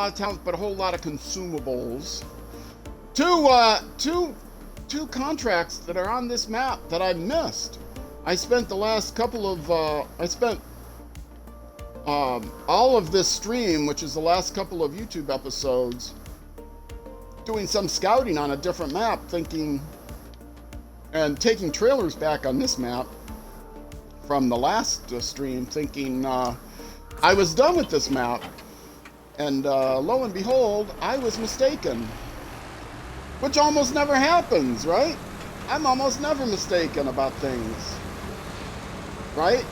lot of talent, but a whole lot of consumables. Two contracts that are on this map that I missed. I spent the last couple of all of this stream, which is the last couple of YouTube episodes, doing some scouting on a different map, thinking and taking trailers back on this map from the last stream, thinking I was done with this map, and lo and behold, I was mistaken, which almost never happens, right? I'm almost never mistaken about things, right?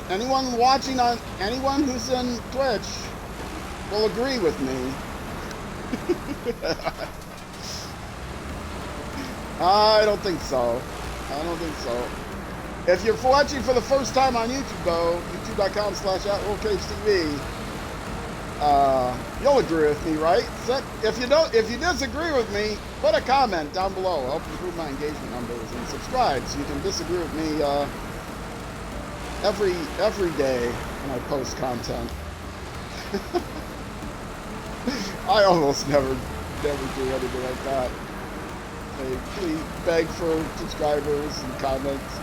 Anyone watching on, anyone who's in Twitch will agree with me. I don't think so. I don't think so. If you're watching for the first time on YouTube, though, youtube.com/@RollCageTV, you'll agree with me, right? So if you disagree with me, put a comment down below. Help improve my engagement numbers, and subscribe so you can disagree with me every day when I post content. I almost never do anything like that. I please beg for subscribers and comments.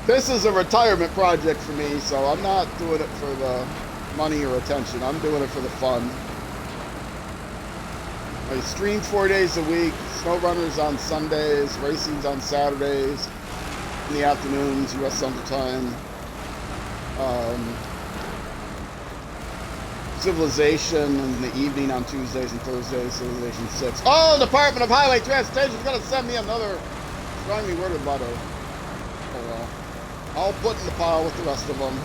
This is a retirement project for me, so I'm not doing it for the money or attention. I'm doing it for the fun. I stream 4 days a week. SnowRunners on Sundays, racing's on Saturdays, in the afternoons, US Central Time. Civilization in the evening on Tuesdays and Thursdays, Civilization 6. Oh, Department of Highway Transportation is going to send me another strongly worded letter. Oh well. I'll put in the pile with the rest of them.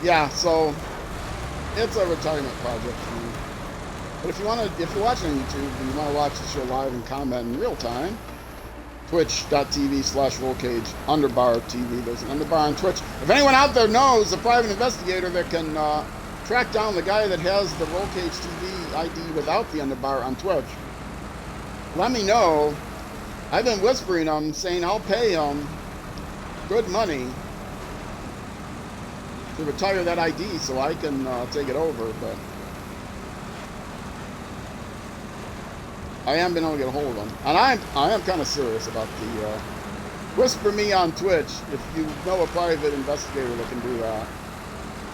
Yeah, so it's a retirement project for me. But if you're watching on YouTube and you want to watch the show live and comment in real time, twitch.tv/RollCage_TV. There's an underbar on Twitch. If anyone out there knows a private investigator that can track down the guy that has the RollCage TV ID without the underbar on Twitch, let me know. I've been whispering him, saying I'll pay him good money to retire that ID so I can take it over, but I haven't been able to get a hold of them. And I am kind of serious about the whisper me on Twitch. If you know a private investigator that can do that,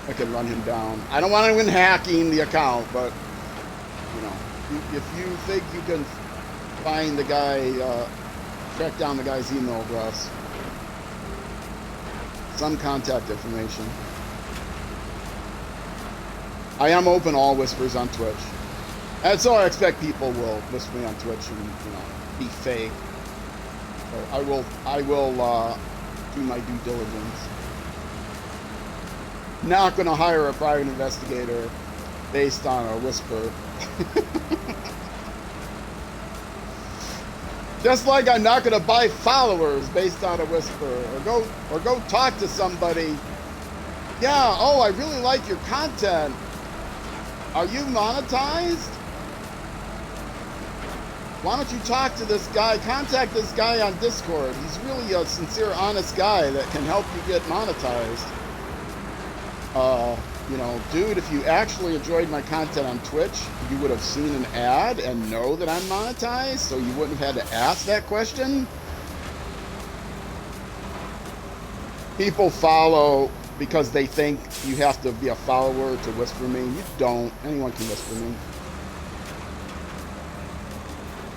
I can run him down. I don't want anyone hacking the account, but you know, if you think you can find the guy, track down the guy's email address, some contact information. I am open all whispers on Twitch. And so I expect people will whisper me on Twitch and, you know, be fake. So I will do my due diligence. Not going to hire a private investigator based on a whisper. Just like I'm not going to buy followers based on a whisper, or go talk to somebody. Yeah, oh, I really like your content. Are you monetized? Why don't you talk to this guy, contact this guy on Discord. He's really a sincere, honest guy that can help you get monetized. You know, dude, if you actually enjoyed my content on Twitch, you would have seen an ad and know that I'm monetized, so you wouldn't have had to ask that question. People follow because they think you have to be a follower to whisper me. You don't. Anyone can whisper me.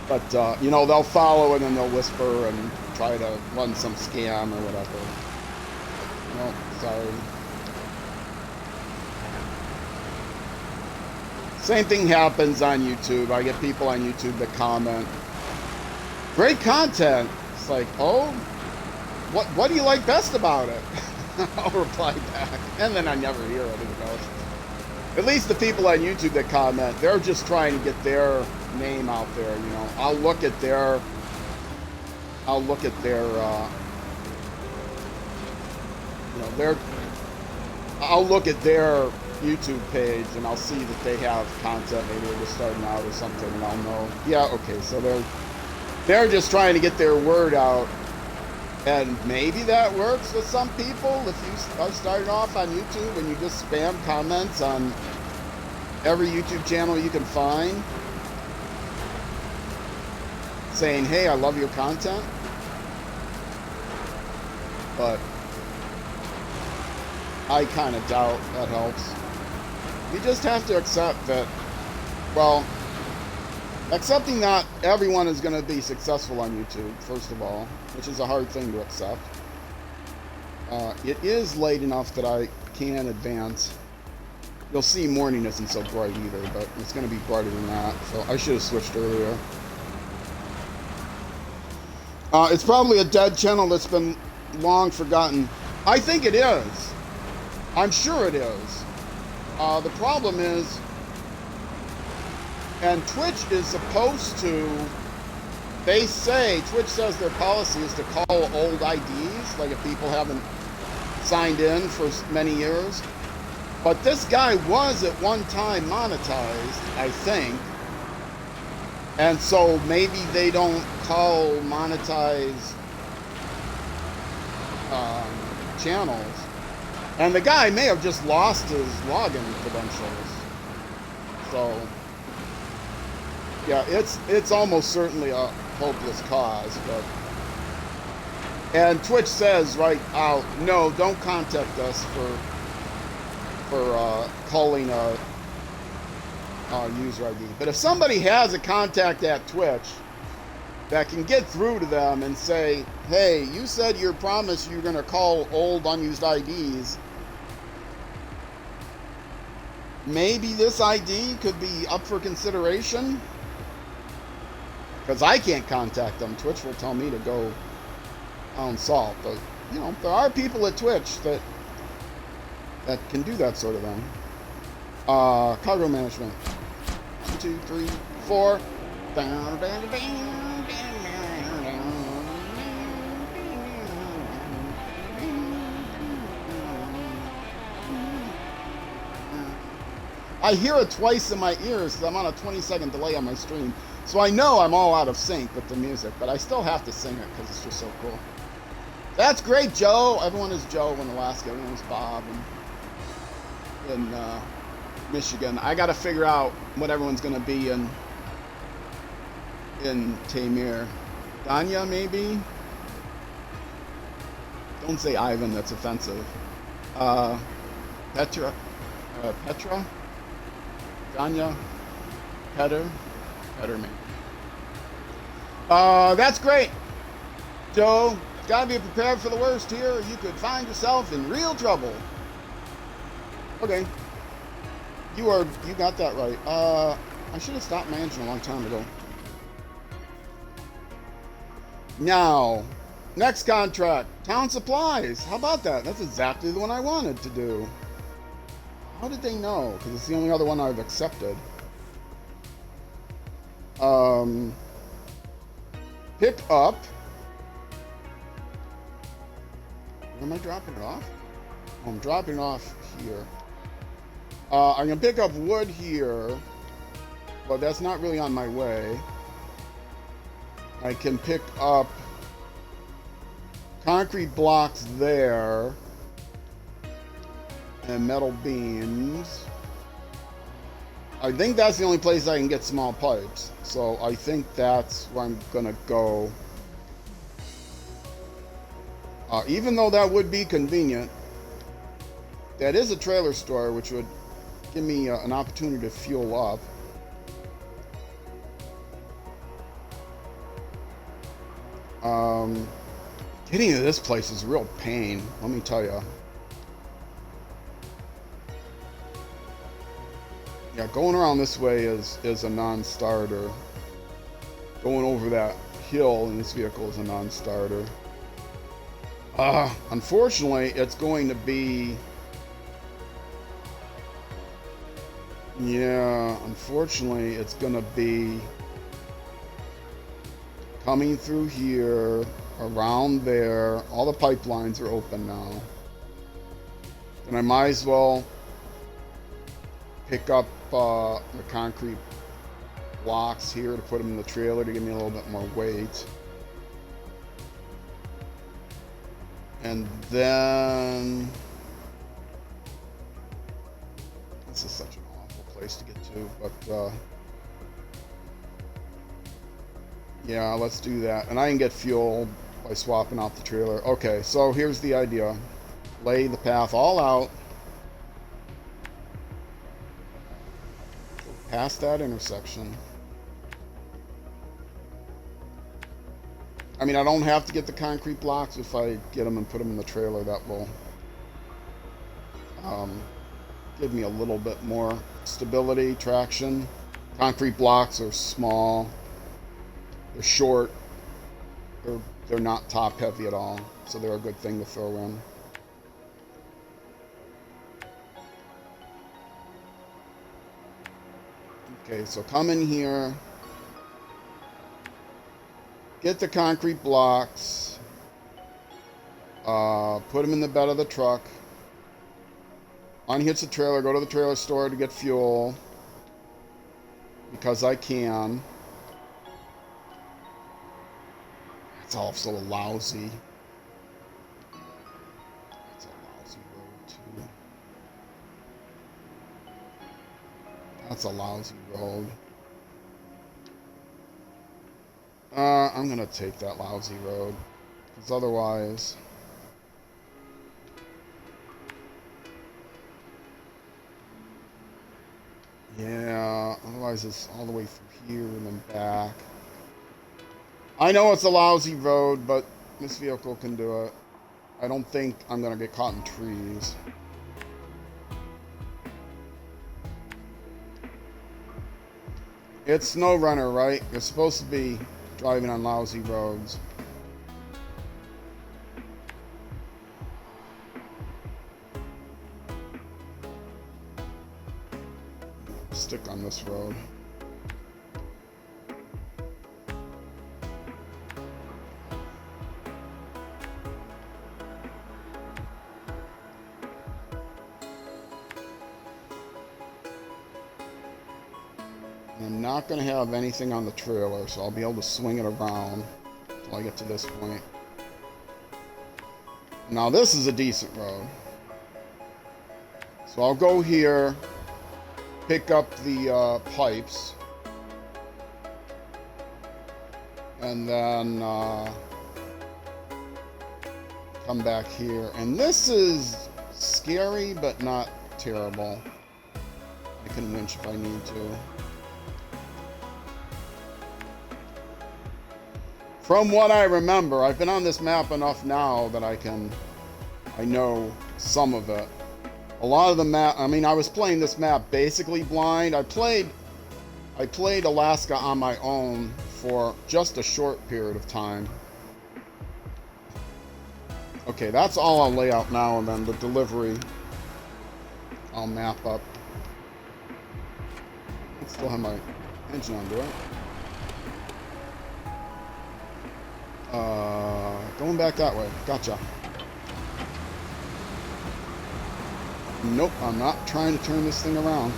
But, you know, they'll follow and then they'll whisper and try to run some scam or whatever. No, sorry. Same thing happens on YouTube. I get people on YouTube that comment, great content. It's like, oh, what do you like best about it? I'll reply back. And then I never hear anything else. At least the people on YouTube that comment, they're just trying to get their name out there, you know. I'll look at their YouTube page and I'll see that they have content. Maybe they're just starting out or something, and I'll know, yeah, okay, so they're just trying to get their word out And maybe that works with some people if you are starting off on YouTube and you just spam comments on every YouTube channel you can find saying, hey, I love your content. But I kind of doubt that helps. You just have to accept that, well, accepting that everyone is going to be successful on YouTube, first of all, which is a hard thing to accept. It is late enough that I can advance. You'll see morning isn't so bright either, but it's going to be brighter than that, so I should have switched earlier. It's probably a dead channel that's been long forgotten. I think it is. I'm sure it is. The problem is, and Twitch is supposed to, they say, Twitch says their policy is to call old IDs, like if people haven't signed in for many years. But this guy was at one time monetized, I think. And so maybe they don't call monetized channels. And the guy may have just lost his login credentials. So, yeah, it's almost certainly a hopeless cause. But and Twitch says right out, no, don't contact us for calling a user ID. But if somebody has a contact at Twitch that can get through to them and say, hey, you said you promised you're going to call old unused IDs. Maybe this ID could be up for consideration. Because I can't contact them. Twitch will tell me to go on salt. But, you know, there are people at Twitch that can do that sort of thing. Cargo management. 1, 2, 3, 4. I hear it twice in my ears because I'm on a 20-second delay on my stream. So I know I'm all out of sync with the music, but I still have to sing it because it's just so cool. That's great, Joe. Everyone is Joe in Alaska. Everyone is Bob in Michigan. I got to figure out what everyone's going to be in Tamir. Danya, maybe? Don't say Ivan, that's offensive. Petra? Danya? Petter, maybe. That's great. Joe, gotta be prepared for the worst here, or you could find yourself in real trouble. Okay. You got that right. I should have stopped managing a long time ago. Now, next contract, town supplies. How about that? That's exactly the one I wanted to do. How did they know? Because it's the only other one I've accepted. Pick up. Where am I dropping it off? Oh, I'm dropping it off here. I'm going to pick up wood here, but that's not really on my way. I can pick up concrete blocks there and metal beams. I think that's the only place I can get small pipes, so I think that's where I'm going to go. Even though that would be convenient, that is a trailer store, which would give me an opportunity to fuel up. Getting to this place is a real pain, let me tell you. Yeah, going around this way is a non-starter. Going over that hill in this vehicle is a non-starter. Unfortunately, it's going to be... Yeah, unfortunately, it's going to be coming through here, around there. All the pipelines are open now. And I might as well pick up the concrete blocks here to put them in the trailer to give me a little bit more weight. And then this is such an awful place to get to, but yeah, let's do that. And I can get fuel by swapping out the trailer. Okay, so here's the idea. Lay the path all out. Go past that intersection. I mean, I don't have to get the concrete blocks. If I get them and put them in the trailer, that will give me a little bit more stability, traction. Concrete blocks are small. They're short. They're not top heavy at all, so they're a good thing to throw in. Okay, so come in here. Get the concrete blocks. Put them in the bed of the truck. Unhitch the trailer. Go to the trailer store to get fuel. Because I can. It's also lousy. It's a lousy road, too. That's a lousy road. I'm gonna take that lousy road, because otherwise... Yeah, otherwise it's all the way through here and then back. I know it's a lousy road, but this vehicle can do it. I don't think I'm gonna get caught in trees. It's SnowRunner, right? You're supposed to be driving on lousy roads. Stick on this road. I'm not going to have anything on the trailer, so I'll be able to swing it around until I get to this point. Now this is a decent road. So I'll go here, pick up the pipes, and then come back here. And this is scary, but not terrible. I can winch if I need to. From what I remember, I've been on this map enough now that I know some of it. A lot of the map, I mean, I was playing this map basically blind. I played Alaska on my own for just a short period of time. Okay, that's all I'll lay out now, and then the delivery I'll map up. I still have my engine on, do I? Going back that way. Gotcha. Nope, I'm not trying to turn this thing around.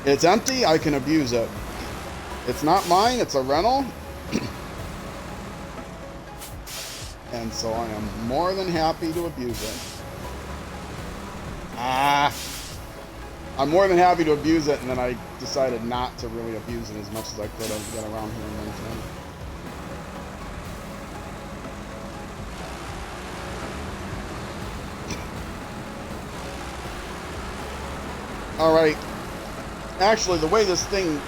It's empty, I can abuse it. It's not mine, it's a rental. And so I am more than happy to abuse it. I'm more than happy to abuse it, and then I decided not to really abuse it as much as I could have to get around here and everything. Alright, actually the way this thing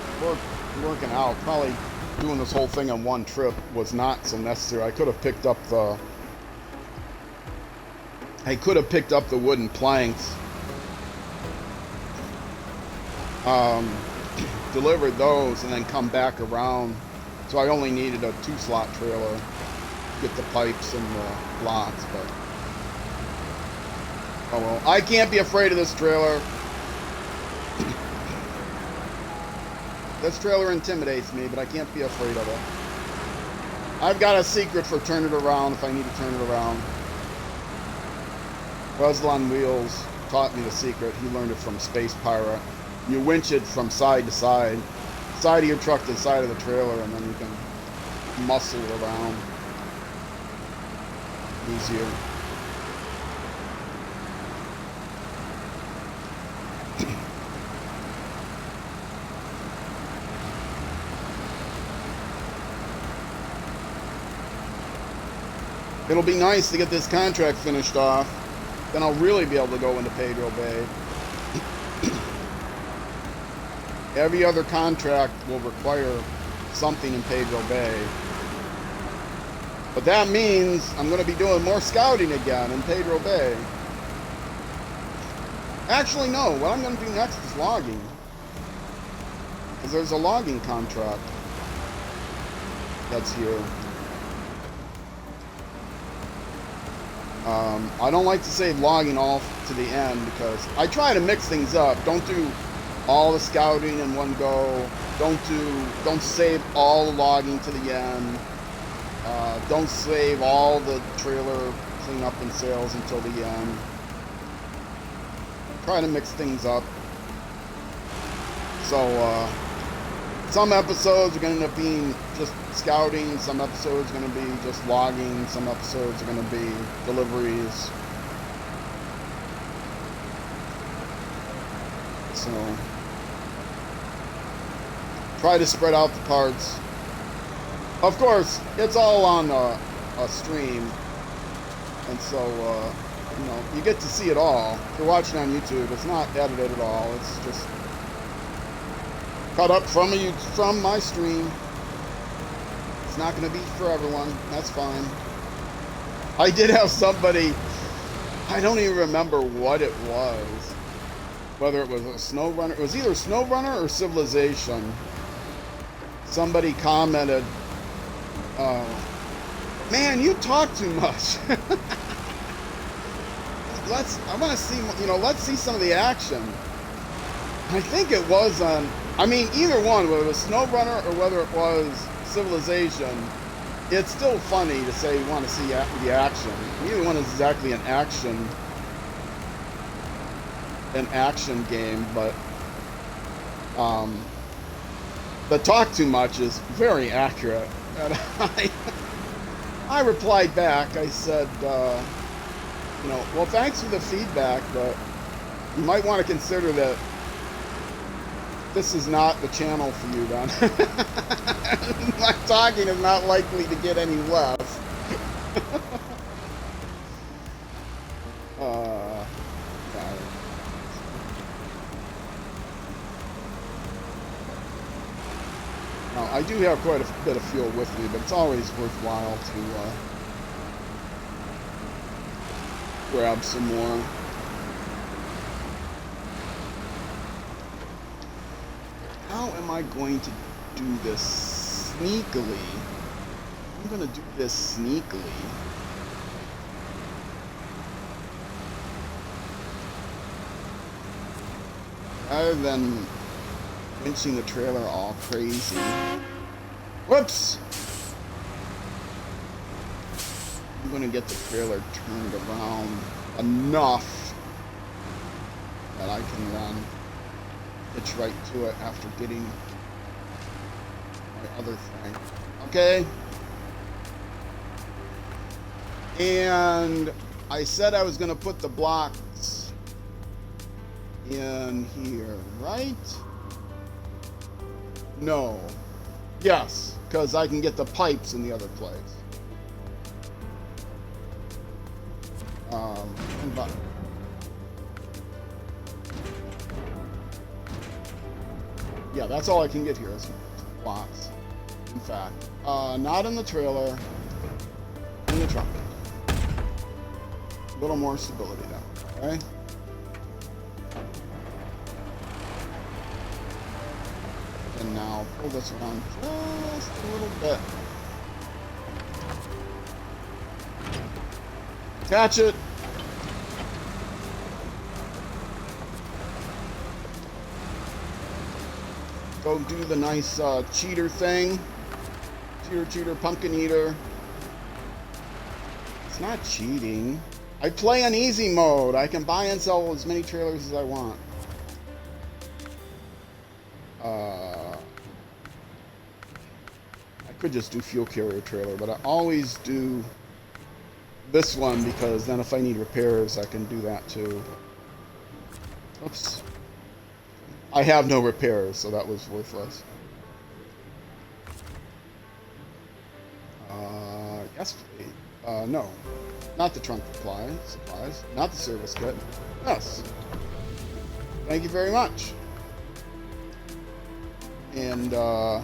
working out, probably doing this whole thing on one trip was not so necessary. I could have picked up the wooden planks, delivered those, and then come back around. So I only needed a 2-slot trailer to get the pipes and the blocks, but oh well. I can't be afraid of this trailer. This trailer intimidates me, but I can't be afraid of it. I've got a secret for turn it around if I need to turn it around. Breslon Wheels taught me the secret. He learned it from Space Pirate. You winch it from side to side. Side of your truck to the side of the trailer, and then you can muscle it around. easier. It'll be nice to get this contract finished off. Then I'll really be able to go into Pedro Bay. Every other contract will require something in Pedro Bay. But that means I'm going to be doing more scouting again in Pedro Bay. Actually, no. What I'm going to do next is logging. Because there's a logging contract that's here. I don't like to save logging all to the end because I try to mix things up. Don't do all the scouting in one go. Don't save all the logging to the end. Don't save all the trailer cleanup and sales until the end. Try to mix things up. So some episodes are going to end up being just scouting, some episodes are going to be just logging, some episodes are going to be deliveries. So try to spread out the parts. Of course, it's all on a stream, and so you know, you get to see it all. If you're watching on YouTube, it's not edited at all. It's just cut up from my stream. It's not going to be for everyone. That's fine. I did have somebody, I don't even remember what it was. Whether it was a SnowRunner, it was either SnowRunner or Civilization. Somebody commented, man, you talk too much. I want to see, you know, let's see some of the action. I think it was on, I mean, either one, whether it was SnowRunner or whether it was Civilization, it's still funny to say you want to see the action. Neither one is exactly an action game, but the talk too much is very accurate. And I replied back. I said, you know, well, thanks for the feedback, but you might want to consider that this is not the channel for you, then. My talking is not likely to get any less. Now, I do have quite a bit of fuel with me, but it's always worthwhile to grab some more. How am I going to do this sneakily? I'm going to do this sneakily. Rather than winching the trailer all crazy. Whoops! I'm going to get the trailer turned around enough that I can run. Hitch right to it after getting my other thing. Okay. And I said I was going to put the blocks in here, right? No. Yes, because I can get the pipes in the other place. But yeah, that's all I can get here is blocks. In fact, not in the trailer, in the truck. A little more stability now, okay? And now pull this around just a little bit. Catch it. Go do the nice cheater thing. Cheater, pumpkin eater. It's not cheating. I play on easy mode. I can buy and sell as many trailers as I want. I could just do fuel carrier trailer, but I always do this one, because then if I need repairs, I can do that too. Oops. I have no repairs, so that was worthless. Yes, no. Not the trunk supplies. Not the service kit. Yes. Thank you very much. And now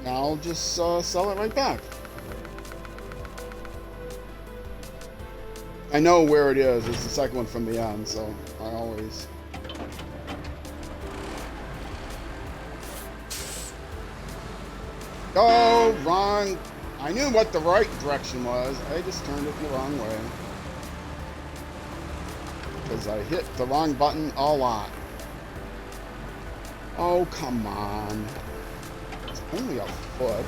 I'll just sell it right back. I know where it is. It's the second one from the end, so I always... Oh, wrong. I knew what the right direction was. I just turned it the wrong way. Because I hit the wrong button a lot. Oh, come on. It's only a foot.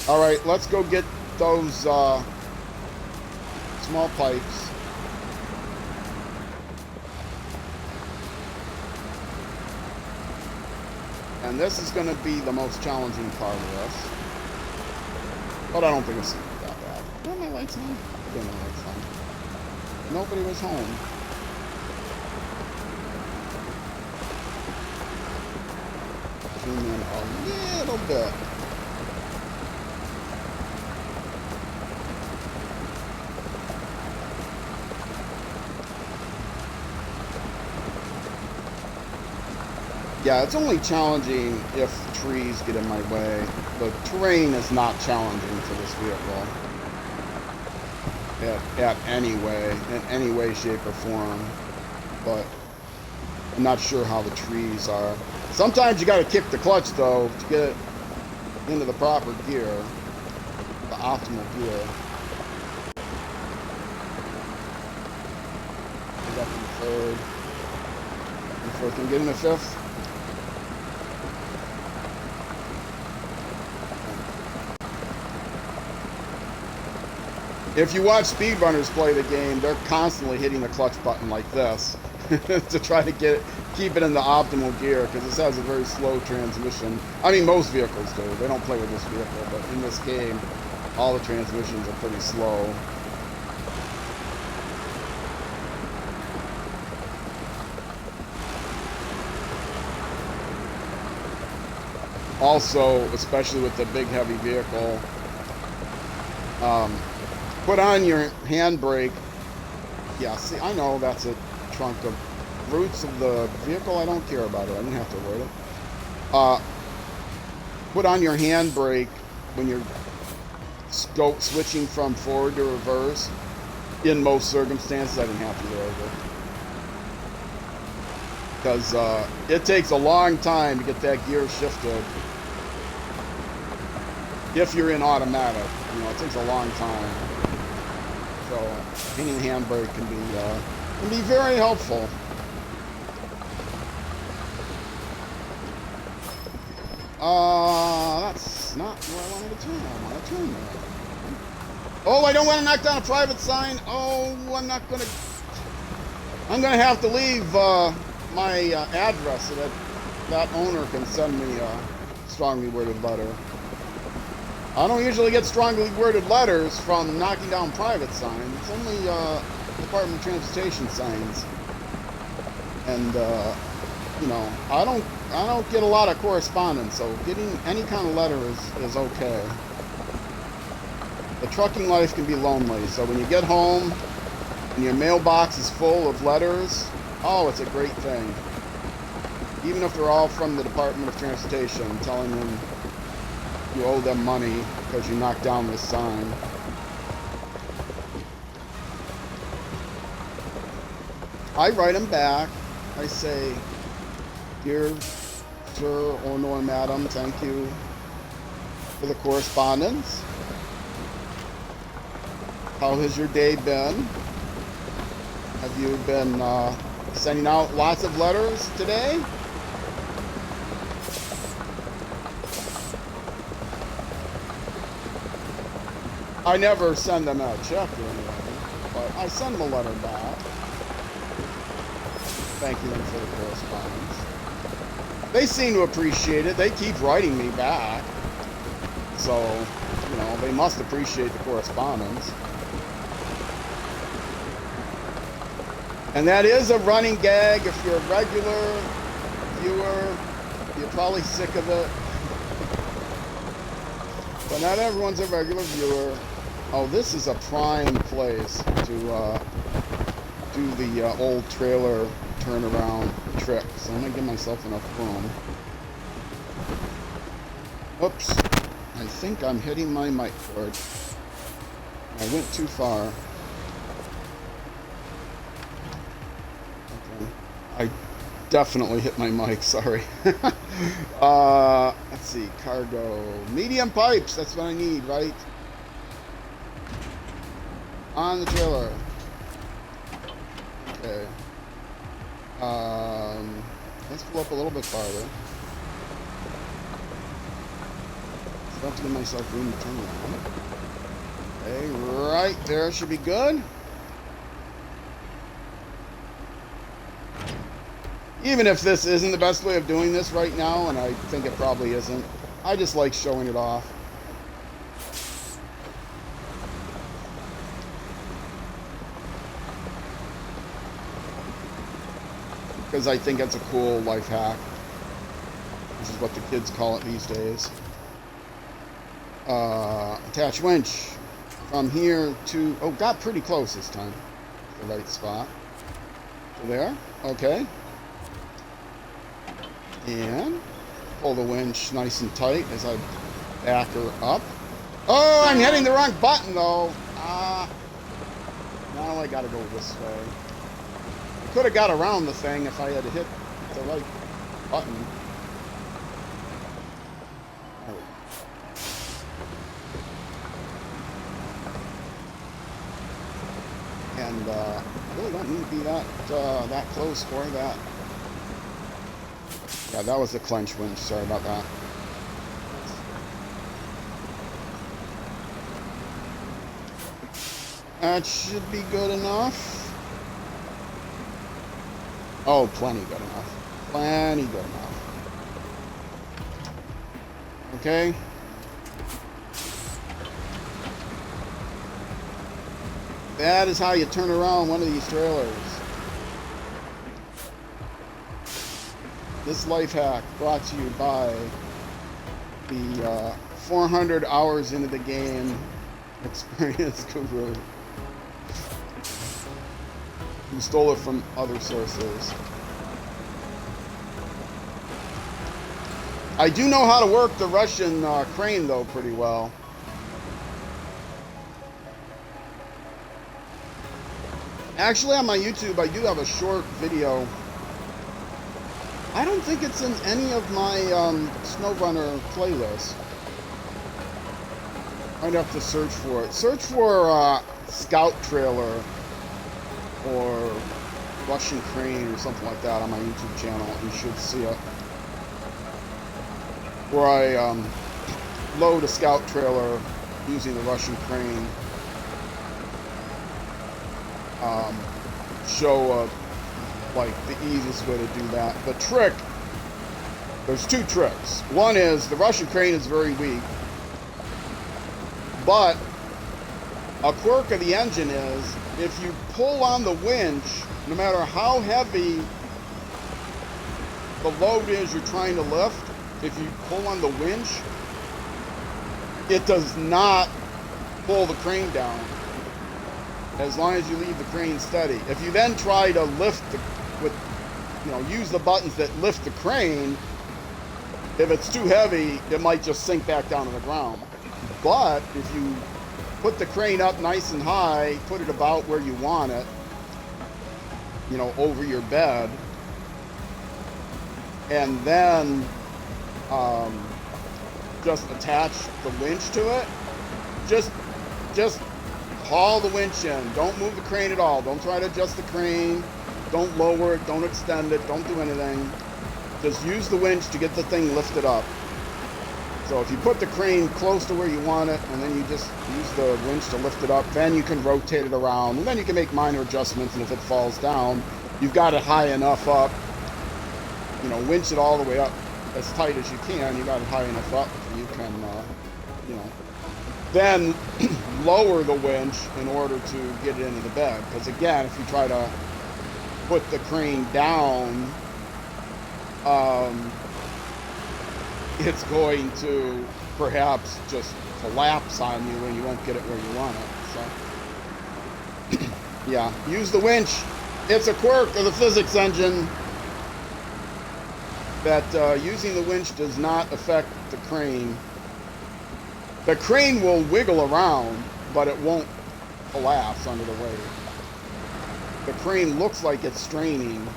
Alright, let's go get those small pipes. And this is going to be the most challenging part of this. But I don't think it's that bad. Are my lights on? I don't know my lights on. Nobody was home. Zoom in a little bit. Yeah, it's only challenging if trees get in my way. The terrain is not challenging for this vehicle. In any way, shape, or form. But I'm not sure how the trees are. Sometimes you gotta kick the clutch though to get it into the proper gear. The optimal gear. Get up in the third. And fourth, can get in the fifth. If you watch speedrunners play the game, they're constantly hitting the clutch button like this to try to keep it in the optimal gear, because this has a very slow transmission. I mean, most vehicles do. They don't play with this vehicle, but in this game, all the transmissions are pretty slow. Also, especially with the big heavy vehicle, put on your handbrake. Yeah, see, I know that's a trunk of roots of the vehicle. I don't care about it. I didn't have to avoid it. Put on your handbrake when you're switching from forward to reverse. In most circumstances, I didn't have to do it. Because it takes a long time to get that gear shifted. If you're in automatic, you know, it takes a long time. So hitting the handbrake can be very helpful. That's not where I wanted to turn. I want to turn there. Oh, I don't want to knock down a private sign. Oh, I'm gonna have to leave my address so that owner can send me a strongly worded letter. I don't usually get strongly worded letters from knocking down private signs. It's only Department of Transportation signs. And you know, I don't get a lot of correspondence, so getting any kind of letter is okay. The trucking life can be lonely, so when you get home and your mailbox is full of letters, oh, it's a great thing. Even if they're all from the Department of Transportation telling them you owe them money because you knocked down this sign. I write them back. I say, "Dear sir or no, madam, thank you for the correspondence. How has your day been? Have you been sending out lots of letters today?" I never send them out a check or anything, but I send them a letter back, thanking them for the correspondence. They seem to appreciate it. They keep writing me back. So, you know, they must appreciate the correspondence. And that is a running gag. If you're a regular viewer, you're probably sick of it. But not everyone's a regular viewer. Oh, this is a prime place to do the old trailer turnaround trick. So I'm going to give myself enough room. Oops. I think I'm hitting my mic cord. I went too far. Okay. I definitely hit my mic, sorry. Let's see, cargo. Medium pipes, that's what I need, right? On the trailer. Okay. Let's pull up a little bit farther. I have to give myself room to turn around. Okay, right there should be good. Even if this isn't the best way of doing this right now, and I think it probably isn't, I just like showing it off. Because I think it's a cool life hack. This is what the kids call it these days. Attach winch from here to, oh, got pretty close this time. The right spot. So there, okay. And pull the winch nice and tight as I back her up. Oh, I'm hitting the wrong button though. Now I gotta go this way. I could have got around the thing if I had hit the right button. And I really don't need to be that close for that. Yeah, that was the clench winch. Sorry about that. That should be good enough. Oh, plenty good enough. Plenty good enough. Okay. That is how you turn around one of these trailers. This life hack brought to you by the 400 hours into the game experience guru who stole it from other sources. I do know how to work the Russian crane though pretty well. Actually, on my YouTube, I do have a short video. I don't think it's in any of my SnowRunner playlists. I'd have to search for it. Search for Scout Trailer or Russian Crane or something like that on my YouTube channel. You should see it. Where I load a Scout Trailer using the Russian Crane. Show like the easiest way to do that. The trick, there's two tricks. One is the Russian crane is very weak, but a quirk of the engine is if you pull on the winch, no matter how heavy the load is you're trying to lift, if you pull on the winch, it does not pull the crane down. As long as you leave the crane steady. If you then try to lift use the buttons that lift the crane, if it's too heavy, it might just sink back down to the ground. But if you put the crane up nice and high, put it about where you want it, over your bed, and then just attach the winch to it, just haul the winch in. Don't move the crane at all. Don't try to adjust the crane. Don't lower it. Don't extend it. Don't do anything. Just use the winch to get the thing lifted up. So if you put the crane close to where you want it, and then you just use the winch to lift it up, then you can rotate it around, and then you can make minor adjustments, and if it falls down, you've got it high enough up, winch it all the way up as tight as you can. You got it high enough up so you can, you know, then lower the winch in order to get it into the bed. Because again, if you try to put the crane down, it's going to perhaps just collapse on you and you won't get it where you want it. So yeah, use the winch. It's a quirk of the physics engine that using the winch does not affect the crane. The crane will wiggle around, but it won't collapse under the weight. The crane looks like it's straining.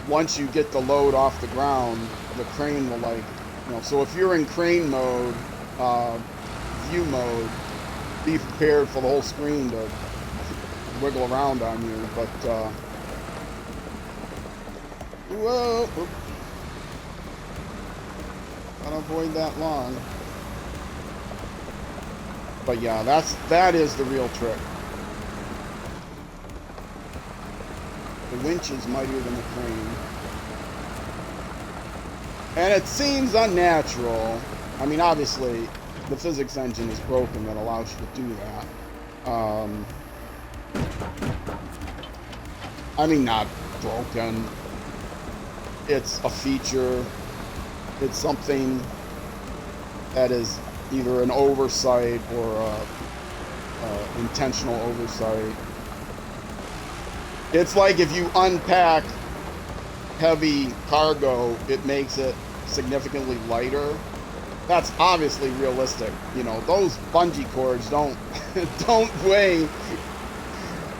Once you get the load off the ground, the crane will, like, you know, so if you're in crane mode, view mode, be prepared for the whole screen to wiggle around on you. But whoa, gotta avoid that long. But yeah, that is the real trick. The winch is mightier than the crane. And it seems unnatural. I mean, obviously, the physics engine is broken that allows you to do that. I mean, not broken. It's a feature. It's something that is either an oversight or a intentional oversight. It's like if you unpack heavy cargo, it makes it significantly lighter. That's obviously realistic. You know, those bungee cords don't weigh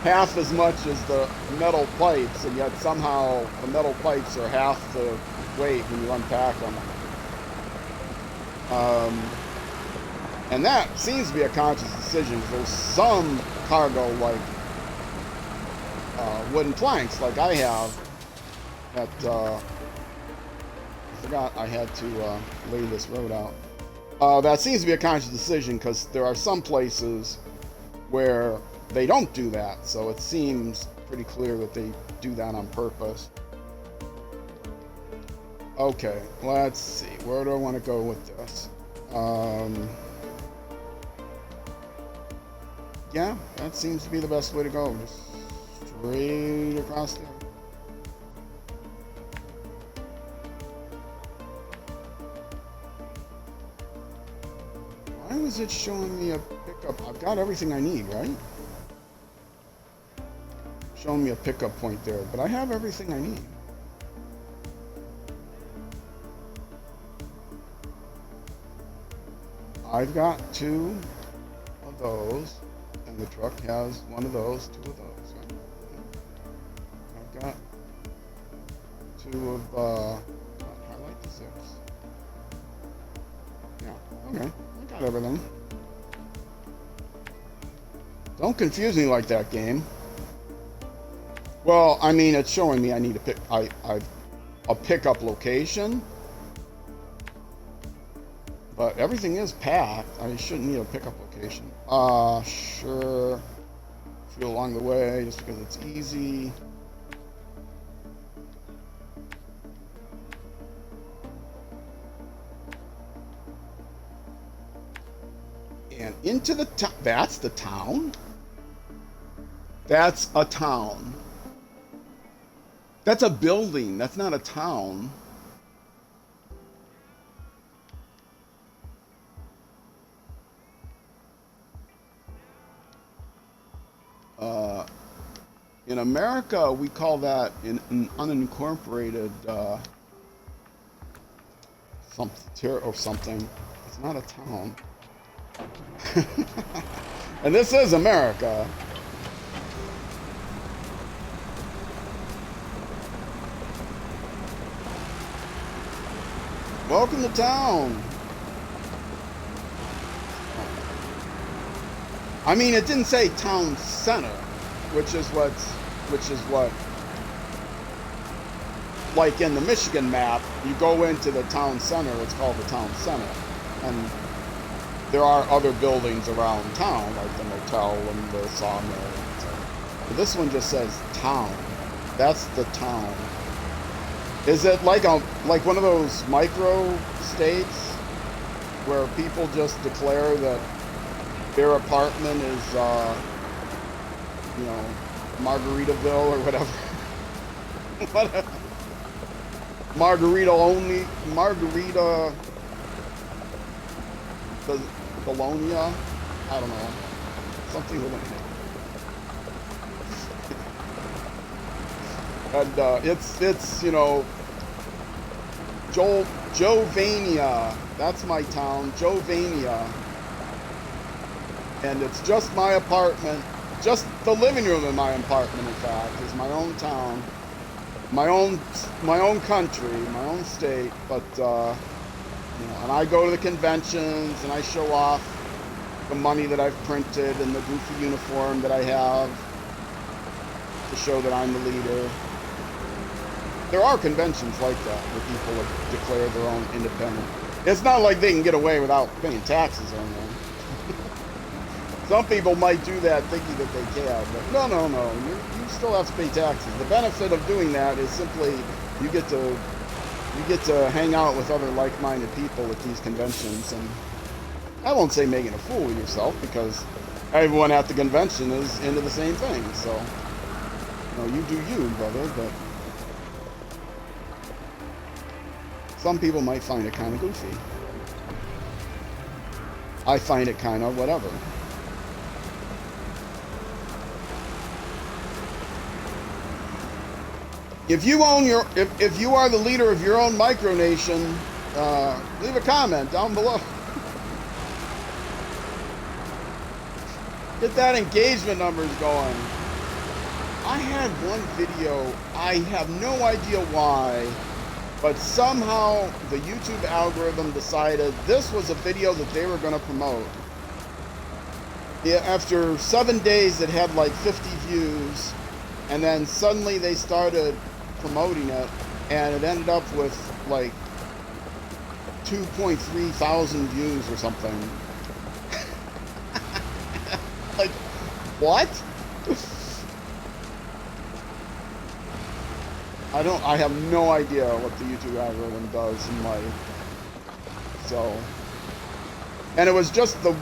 half as much as the metal pipes, and yet somehow the metal pipes are half the weight when you unpack them. And that seems to be a conscious decision. There's some cargo, like wooden planks, like I have, that I forgot I had to lay this road out. That seems to be a conscious decision, because there are some places where they don't do that, so it seems pretty clear that they do that on purpose. Okay, let's see. Where do I want to go with this? Yeah, that seems to be the best way to go. Just straight across there. Why was it showing me a pickup? I've got everything I need, right? Showing me a pickup point there, but I have everything I need. I've got 2 of those, and the truck has 1 of those, 2 of those. Right? I've got 2 of, highlight the 6. Yeah, okay, I got everything. Don't confuse me like that, game. Well, I mean, it's showing me I need a pickup location. But everything is packed. I shouldn't need a pickup location. Sure. Fuel along the way just because it's easy. And into the town. That's the town? That's a town. That's a building. That's not a town. In America, we call that an unincorporated something. It's not a town. And this is America. Welcome to town. I mean, it didn't say town center, which is what, like in the Michigan map, you go into the town center, it's called the town center. And there are other buildings around town, like the motel and the sawmill. But this one just says town. That's the town. Is it like one of those micro states where people just declare that their apartment is, you know, Margaritaville or whatever? Whatever. Margarita only, Margarita Bologna? I don't know. Something with it. And it's you know, Jovania. That's my town, Jovania. And it's just my apartment, just the living room in my apartment, in fact, is my own town, my own country, my own state. But you know, and I go to the conventions and I show off the money that I've printed and the goofy uniform that I have to show that I'm the leader. There are conventions like that where people have declared their own independent. It's not like they can get away without paying taxes on them. Some people might do that thinking that they can, but no. You still have to pay taxes. The benefit of doing that is simply you get to hang out with other like-minded people at these conventions, and I won't say making a fool of yourself, because everyone at the convention is into the same thing. So, you know, you do you, brother. But some people might find it kind of goofy. I find it kind of whatever. If you own your, if you are the leader of your own micronation, leave a comment down below. Get that engagement numbers going. I had one video, I have no idea why, but somehow the YouTube algorithm decided this was a video that they were going to promote. Yeah, after 7 days it had like 50 views, and then suddenly they started promoting it, and it ended up with like 2.3 thousand views or something. Like, what? I have no idea what the YouTube algorithm does in life. So, and it was just the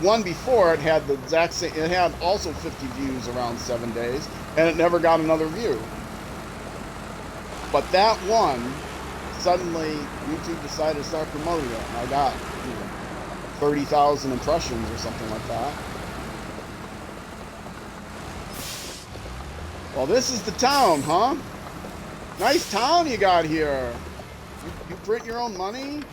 one before it had the exact same, it had also 50 views around 7 days, and it never got another view. But that one, suddenly YouTube decided to start promoting it, and I got, you know, 30,000 impressions or something like that. Well, this is the town, huh? Nice town you got here. You print your own money?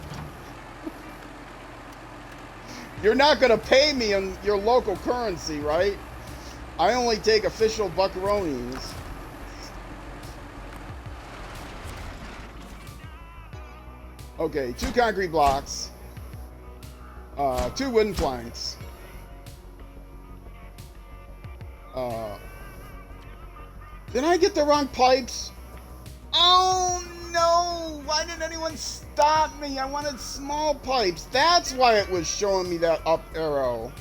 You're not going to pay me in your local currency, right? I only take official buckaroonies. Okay, 2 concrete blocks. 2 wooden planks. Did I get the wrong pipes? Oh no! Why didn't anyone stop me? I wanted small pipes. That's why it was showing me that up arrow.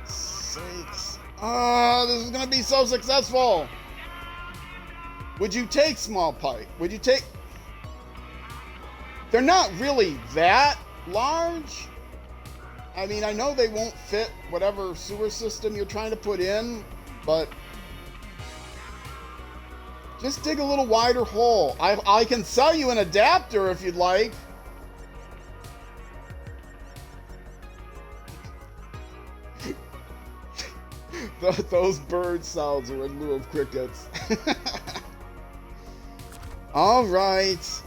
Sakes. Oh, this is gonna be so successful. Would you take small pipe? Would you take... They're not really that large. I mean, I know they won't fit whatever sewer system you're trying to put in, but just dig a little wider hole. I can sell you an adapter if you'd like. Those bird sounds are in lieu of crickets. All right.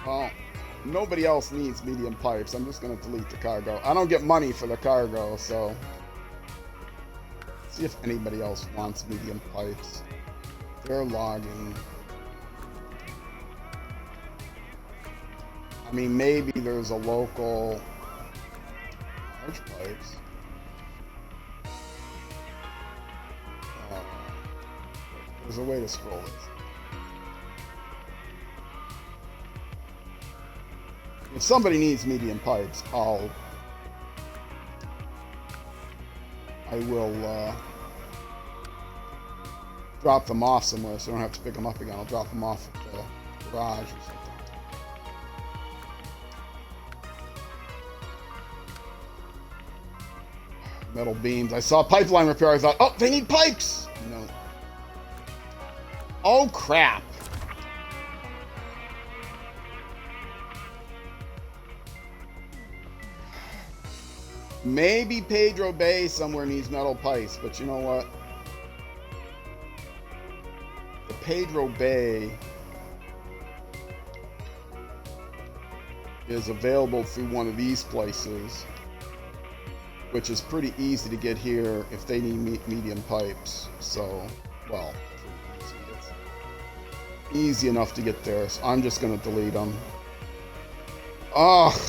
Well, nobody else needs medium pipes. I'm just going to delete the cargo. I don't get money for the cargo, so see if anybody else wants medium pipes. They're logging. I mean, maybe there's a local large pipes. There's a way to scroll it. If somebody needs medium pipes, I will drop them off somewhere so I don't have to pick them up again. I'll drop them off at the garage or something. Metal beams. I saw pipeline repair. I thought, oh, they need pipes. No. Oh, crap. Maybe Pedro Bay somewhere needs metal pipes, but you know what? The Pedro Bay is available through one of these places, which is pretty easy to get here if they need medium pipes. So, well, it's easy enough to get there. So I'm just going to delete them. Ugh.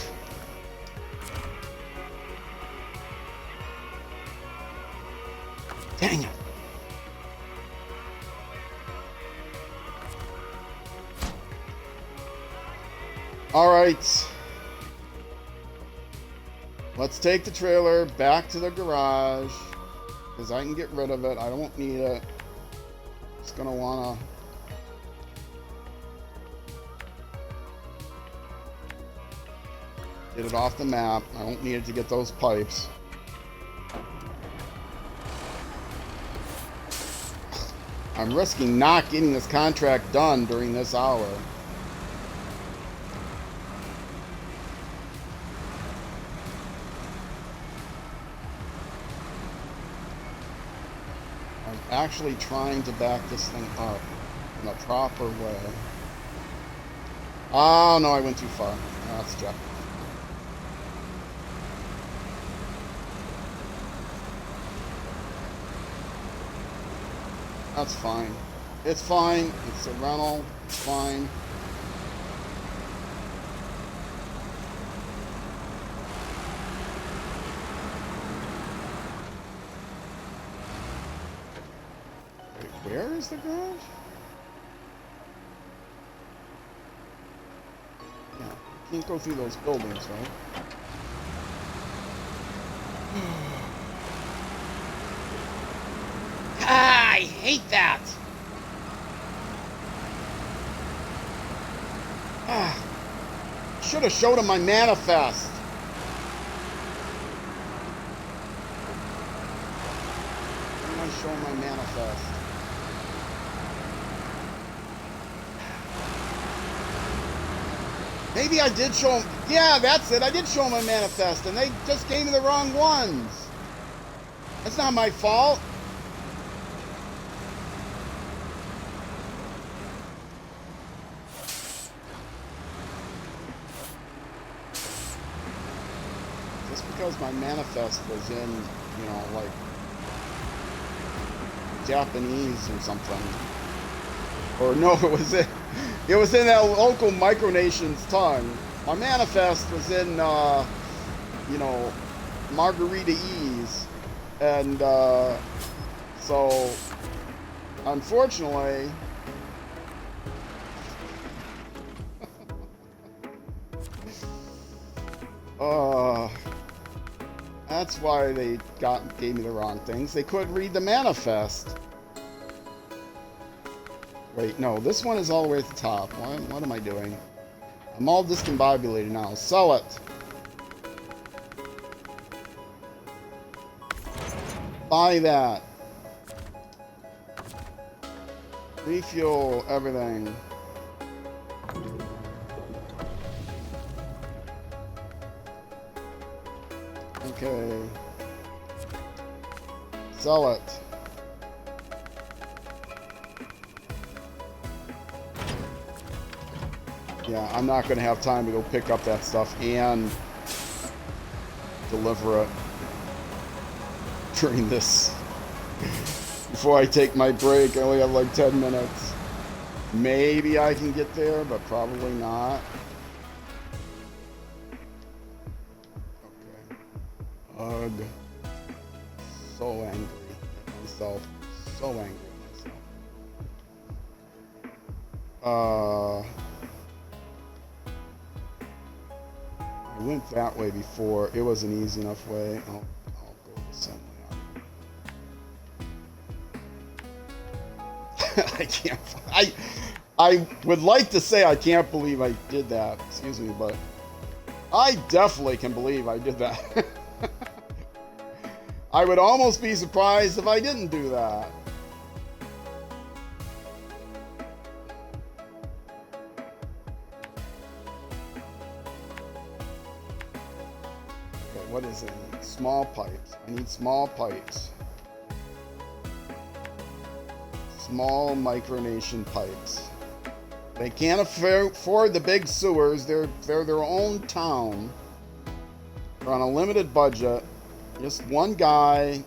Dang it. All right. Let's take the trailer back to the garage because I can get rid of it. I don't need it. It's going to want to get it off the map. I don't need it to get those pipes. I'm risking not getting this contract done during this hour. I'm actually trying to back this thing up in a proper way. Oh, no, I went too far. That's Jeff. That's fine. It's fine. It's a rental. It's fine. Wait, where is the garage? Yeah, you can't go through those buildings, right? I hate that! Should have showed him my manifest. Why didn't I show him my manifest? Maybe I did show him. Yeah, that's it. I did show him my manifest, and they just gave me the wrong ones. That's not my fault. Because my manifest was in, you know, like Japanese or something, or no, it was in that local micronation's tongue. My manifest was in, you know, Margaritaese, and so unfortunately. That's why they gave me the wrong things. They couldn't read the manifest. Wait, no, this one is all the way at the top. What am I doing? I'm all discombobulated now. Sell it. Buy that. Refuel everything. Okay. Sell it. Yeah, I'm not going to have time to go pick up that stuff and deliver it during this. Before I take my break, I only have like 10 minutes. Maybe I can get there, but probably not. Ugh. So angry at myself. So angry at myself. I went that way before. It was an easy enough way. I'll go the same way. I can't. I would like to say I can't believe I did that. Excuse me, but I definitely can believe I did that. I would almost be surprised if I didn't do that. Okay, what is it? Small pipes. I need small pipes. Small micronation pipes. They can't afford the big sewers. They're their own town. They're on a limited budget. Just one guy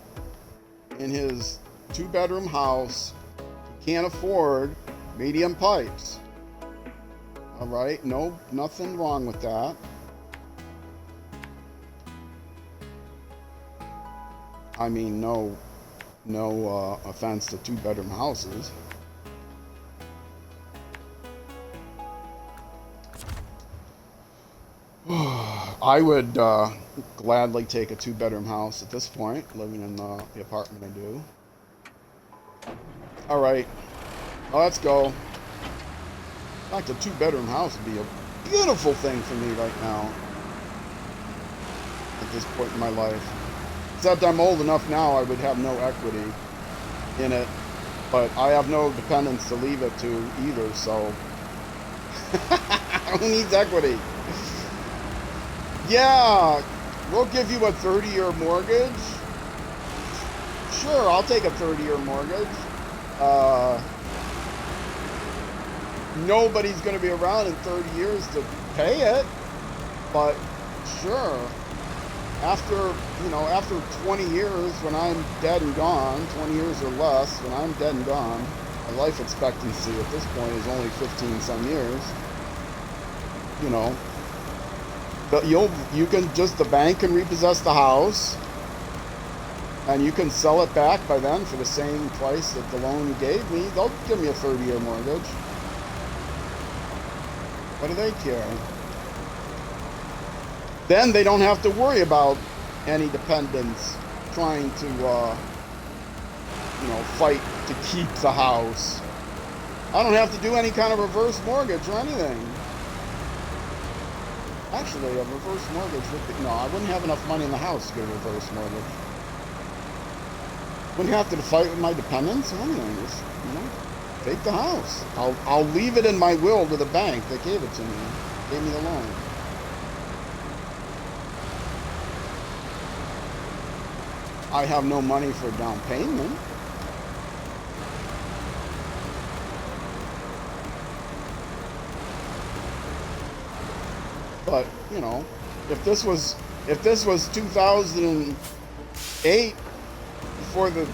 in his 2-bedroom house can't afford medium pipes. All right, no, nothing wrong with that. I mean, no offense to 2-bedroom houses. I would gladly take a 2-bedroom house at this point, living in the apartment I do. All right, let's go. In fact, a 2-bedroom house would be a beautiful thing for me right now at this point in my life. Except I'm old enough now I would have no equity in it, but I have no dependents to leave it to either, so who needs equity? Yeah, we'll give you a 30-year mortgage. Sure, I'll take a 30-year mortgage. Nobody's going to be around in 30 years to pay it, but sure. After 20 years, when I'm dead and gone, 20 years or less, when I'm dead and gone, my life expectancy at this point is only 15 some years. You know. But the bank can repossess the house, and you can sell it back by then for the same price that the loan you gave me. They'll give me a 30-year mortgage. What do they care? Then they don't have to worry about any dependents trying to, fight to keep the house. I don't have to do any kind of reverse mortgage or anything. Actually, a reverse mortgage would be... No, I wouldn't have enough money in the house to get a reverse mortgage. Wouldn't have to fight with my dependents or anything. Just, take the house. I'll leave it in my will to the bank that gave it to me. Gave me the loan. I have no money for a down payment. But, if this was 2008, before the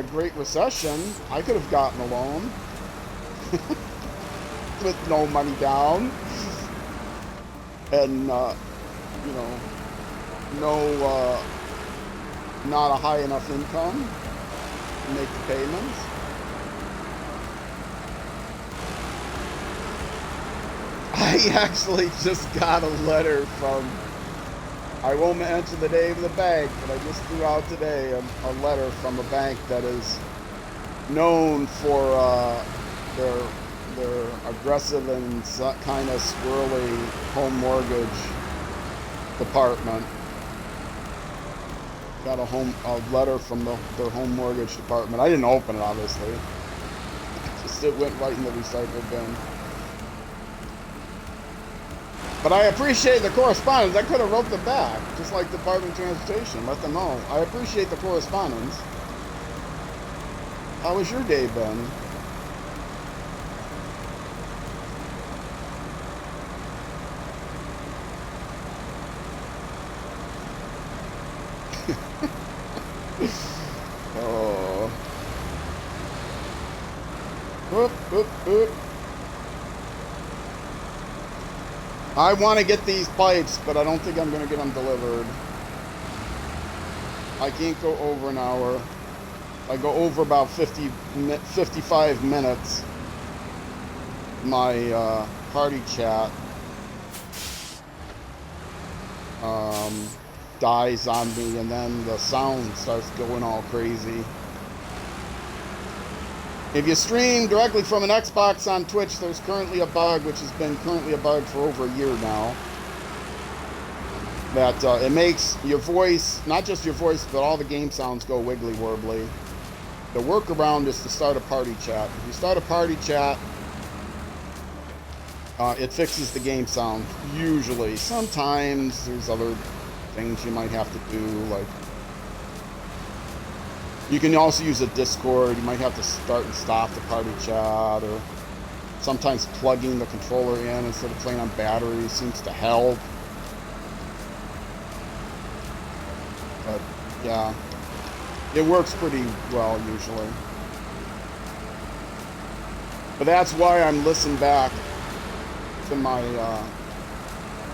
Great Recession, I could have gotten a loan with no money down and not a high enough income to make the payments. I actually just got a letter from, I won't mention the name of the bank, but I just threw out today a letter from a bank that is known for their aggressive and kind of squirrely home mortgage department. Got a letter from their home mortgage department. I didn't open it, obviously. It went right in the recycle bin. But I appreciate the correspondence. I could have wrote them back, just like the Department of Transportation. Let them know. I appreciate the correspondence. How has your day been? Oh. Whoop, whoop, whoop. I want to get these pipes, but I don't think I'm going to get them delivered. I can't go over an hour. I go over about 55 minutes. My party chat dies on me, and then the sound starts going all crazy. If you stream directly from an Xbox on Twitch, there's currently a bug, which has been currently a bug for over a year now, that it makes your voice, not just your voice, but all the game sounds go wiggly warbly. The workaround is to start a party chat. If you start a party chat, it fixes the game sound, usually. Sometimes there's other things you might have to do, like you can also use a Discord. You might have to start and stop the party chat, or sometimes plugging the controller in instead of playing on batteries seems to help. But yeah, it works pretty well usually. But that's why I'm listening back to my,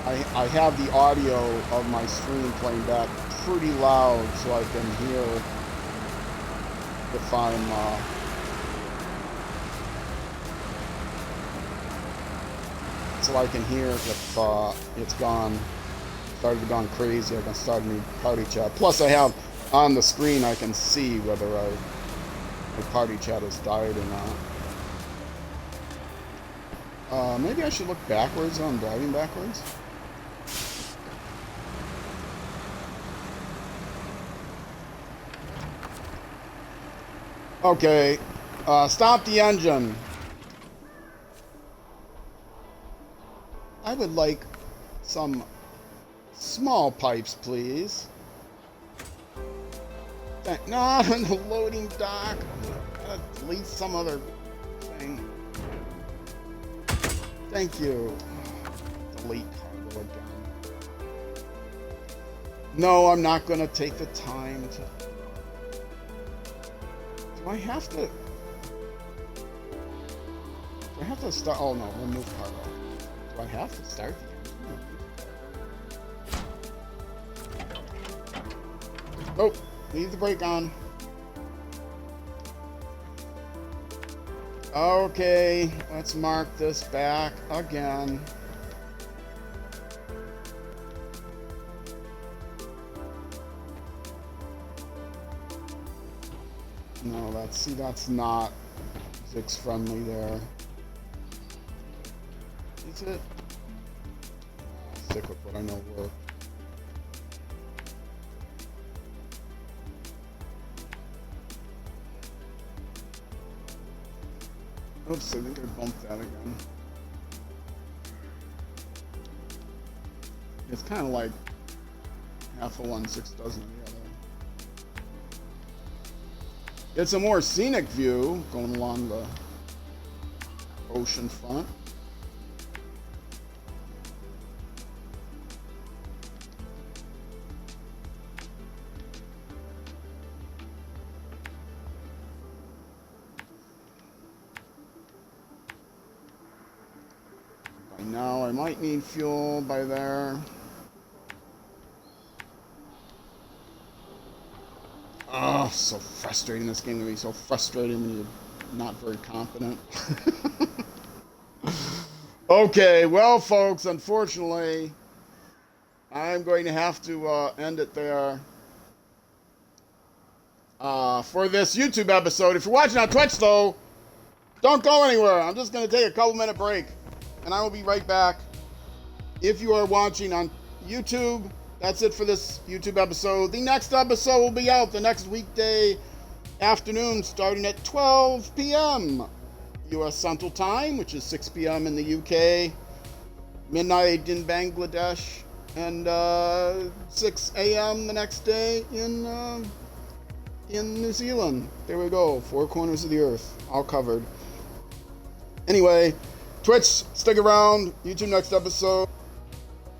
I have the audio of my stream playing back pretty loud so I can hear if I'm, so I can hear if it's started gone crazy. I can start a new party chat. Plus I have on the screen, I can see whether my party chat has died or not. Maybe I should look backwards on driving backwards. Okay, stop the engine. I would like some small pipes, please. Not on the loading dock. At least some other thing. Thank you. Delete cargo again. No, I'm not going to take the time to... Do I have to start? Oh no, remove cargo. Do I have to start the engine? Nope, leave the brake on. Okay, let's mark this back again. No, that's not physics friendly there. Is it? I'll stick with what I know works. Oops, I think I bumped that again. It's kind of like half of one, 6 dozen of the other. It's a more scenic view going along the ocean front. By now I might need fuel by there. Oh, so frustrating. This game can be so frustrating when you're not very confident. Okay, well, folks, unfortunately, I'm going to have to end it there for this YouTube episode. If you're watching on Twitch, though, don't go anywhere. I'm just going to take a couple-minute break, and I will be right back. If you are watching on YouTube, that's it for this YouTube episode. The next episode will be out the next weekday afternoon, starting at 12 p.m. U.S. Central Time, which is 6 p.m. in the UK, midnight in Bangladesh, and 6 a.m. the next day in New Zealand. There we go, 4 corners of the earth, all covered. Anyway, Twitch, stick around. YouTube next episode.